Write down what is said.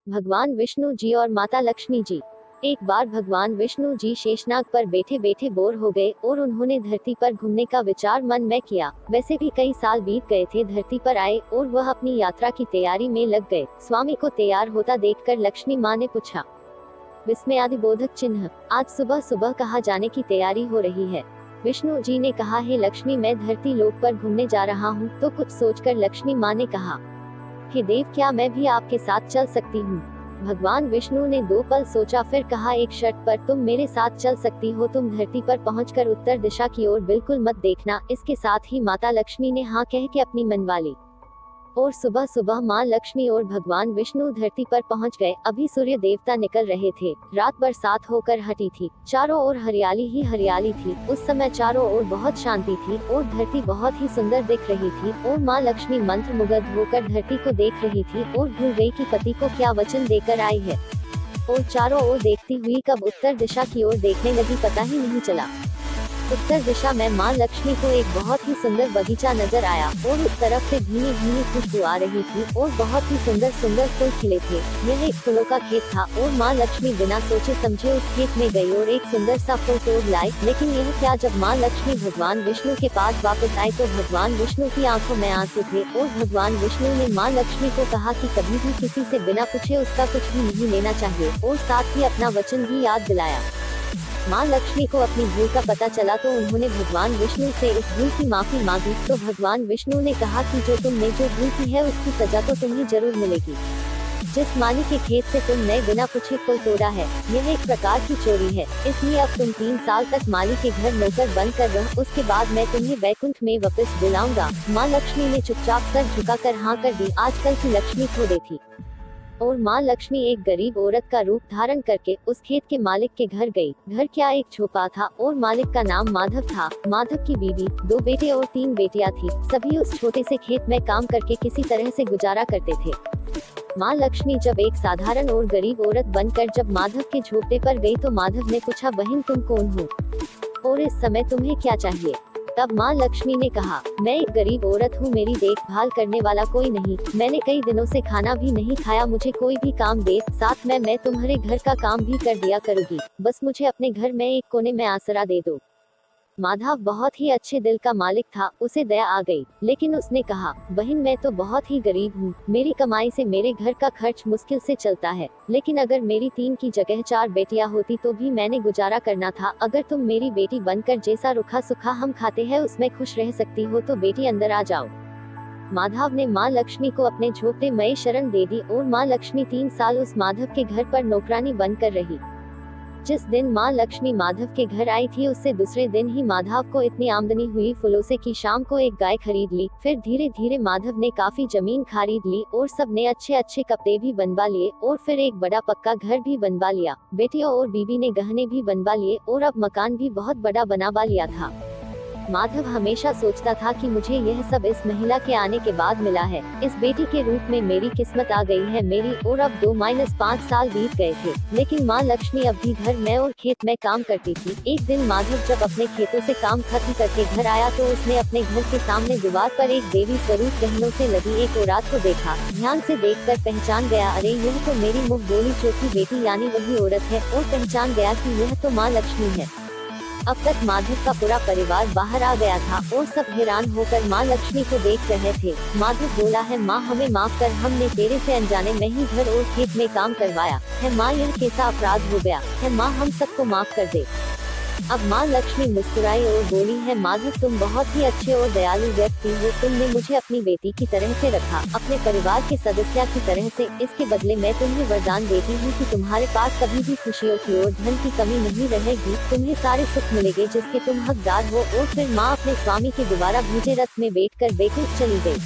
भगवान विष्णु जी और माता लक्ष्मी जी। एक बार भगवान विष्णु जी शेषनाग पर बैठे बैठे बोर हो गए और उन्होंने धरती पर घूमने का विचार मन में किया। वैसे भी कई साल बीत गए थे धरती पर आए और वह अपनी यात्रा की तैयारी में लग गए। स्वामी को तैयार होता देखकर लक्ष्मी माँ ने पूछा, विस्मयादिबोधक चिन्ह, आज सुबह सुबह कहाँ जाने की तैयारी हो रही है? विष्णु जी ने कहा, हे लक्ष्मी, मैं धरती लोक पर घूमने जा रहा हूँ। तो कुछ सोचकर लक्ष्मी माँ ने कहा, हे देव, क्या मैं भी आपके साथ चल सकती हूँ? भगवान विष्णु ने 2 पल सोचा, फिर कहा, एक शर्त पर, तुम मेरे साथ चल सकती हो। तुम धरती पर पहुंचकर उत्तर दिशा की ओर बिल्कुल मत देखना। इसके साथ ही माता लक्ष्मी ने हाँ कह के अपनी मनवाली। और सुबह सुबह माँ लक्ष्मी और भगवान विष्णु धरती पर पहुंच गए। अभी सूर्य देवता निकल रहे थे। रात बरसात होकर हटी थी। चारों ओर हरियाली ही हरियाली थी। उस समय चारों ओर बहुत शांति थी और धरती बहुत ही सुंदर दिख रही थी। और माँ लक्ष्मी मंत्र मुग्ध होकर धरती को देख रही थी और भूल गई कि पति को क्या वचन देकर आई है। और चारों ओर देखती हुई कब उत्तर दिशा की ओर देखने लगी पता ही नहीं चला। उत्तर दिशा में माँ लक्ष्मी को एक बहुत ही सुंदर बगीचा नजर आया और उस तरफ से धीमी धीमी खुशबू आ रही थी और बहुत ही सुंदर सुंदर फूल खिले थे। यह एक फूलों का खेत था और माँ लक्ष्मी बिना सोचे समझे उस खेत में गई और एक सुंदर सा फूल तोड़ लाई। लेकिन यह क्या, जब माँ लक्ष्मी भगवान विष्णु के पास वापस आई तो भगवान विष्णु की आंखों में आंसू थे और भगवान विष्णु ने माँ लक्ष्मी को कहा कि कभी भी किसी से बिना पूछे उसका कुछ भी नहीं लेना चाहिए और साथ ही अपना वचन भी याद दिलाया। माँ लक्ष्मी को अपनी भूल का पता चला तो उन्होंने भगवान विष्णु से इस भूल की माफी मांगी। तो भगवान विष्णु ने कहा कि जो तुमने जो भूल की है उसकी सजा तो तुम्हें जरूर मिलेगी। जिस माली के खेत से तुमने बिना पूछे फूल तोड़ा है, यह एक प्रकार की चोरी है। इसलिए अब तुम 3 साल तक माली के घर नौकर बन कर रहो, उसके बाद मैं तुम्हें वैकुंठ में वापस बुलाऊंगा। माँ लक्ष्मी ने चुपचाप सर झुकाकर हाँ कर दी। आजकल की लक्ष्मी खो गई थी और माँ लक्ष्मी एक गरीब औरत का रूप धारण करके उस खेत के मालिक के घर गई। घर क्या एक झोपड़ा था और मालिक का नाम माधव था। माधव की बीवी, 2 बेटे और 3 बेटियां थी। सभी उस छोटे से खेत में काम करके किसी तरह से गुजारा करते थे। माँ लक्ष्मी जब एक साधारण और गरीब औरत बनकर जब माधव के झोपड़े पर गई तो माधव ने पूछा, बहन तुम कौन हो और इस समय तुम्हें क्या चाहिए? तब माँ लक्ष्मी ने कहा, मैं एक गरीब औरत हूँ, मेरी देखभाल करने वाला कोई नहीं। मैंने कई दिनों से खाना भी नहीं खाया, मुझे कोई भी काम दे, साथ में मैं तुम्हारे घर का काम भी कर दिया करूँगी। बस मुझे अपने घर में एक कोने में आसरा दे दो। माधव बहुत ही अच्छे दिल का मालिक था, उसे दया आ गई। लेकिन उसने कहा, बहन मैं तो बहुत ही गरीब हूँ, मेरी कमाई से मेरे घर का खर्च मुश्किल से चलता है। लेकिन अगर मेरी 3 की जगह 4 बेटियां होती तो भी मैंने गुजारा करना था। अगर तुम मेरी बेटी बनकर जैसा रूखा सूखा हम खाते हैं उसमें खुश रह सकती हो तो बेटी अंदर आ जाओ। माधव ने माँ लक्ष्मी को अपने झोपड़े में शरण दे दी और माँ लक्ष्मी 3 साल उस माधव के घर पर नौकरानी बनकर रही। जिस दिन माँ लक्ष्मी माधव के घर आई थी उससे दूसरे दिन ही माधव को इतनी आमदनी हुई फूलों से कि शाम को एक गाय खरीद ली। फिर धीरे धीरे माधव ने काफी जमीन खरीद ली और सबने अच्छे अच्छे कपड़े भी बनवा लिए और फिर एक बड़ा पक्का घर भी बनवा लिया। बेटियों और बीबी ने गहने भी बनवा लिए और अब मकान भी बहुत बड़ा बनवा लिया था। माधव हमेशा सोचता था कि मुझे यह सब इस महिला के आने के बाद मिला है। इस बेटी के रूप में मेरी किस्मत आ गई है मेरी। और अब 2-5 साल बीत गए थे, लेकिन माँ लक्ष्मी अब भी घर में और खेत में काम करती थी। एक दिन माधव जब अपने खेतों से काम खत्म करके घर आया तो उसने अपने घर के सामने दीवार पर एक देवी स्वरूप गहनों से लगी एक औरत को देखा। ध्यान से देखकर पहचान गया, अरे यह तो मेरी मुँह बोली चौथी बेटी यानी वही औरत है। और पहचान गया कि यह तो माँ लक्ष्मी है। अब तक माधव का पूरा परिवार बाहर आ गया था और सब हैरान होकर माँ लक्ष्मी को देख रहे थे। माधव बोला है, माँ हमें माफ कर, हमने तेरे से अनजाने में ही घर और खेत में काम करवाया है। माँ यह कैसा अपराध हो गया है, माँ हम सबको माफ कर दे। अब माँ लक्ष्मी मुस्कुराई और बोली है, माधव तुम बहुत ही अच्छे और दयालु व्यक्ति हो। तुमने मुझे अपनी बेटी की तरह से रखा, अपने परिवार के सदस्य की तरह से। इसके बदले मैं तुम्हें वरदान देती हूँ कि तुम्हारे पास कभी भी खुशियों की और धन की कमी नहीं रहेगी। तुम्हें सारे सुख मिलेंगे जिसके तुम हकदार हो। और फिर माँ अपने स्वामी के दोबारा भेजे रथ में बैठकर वैकुंठ चली गई।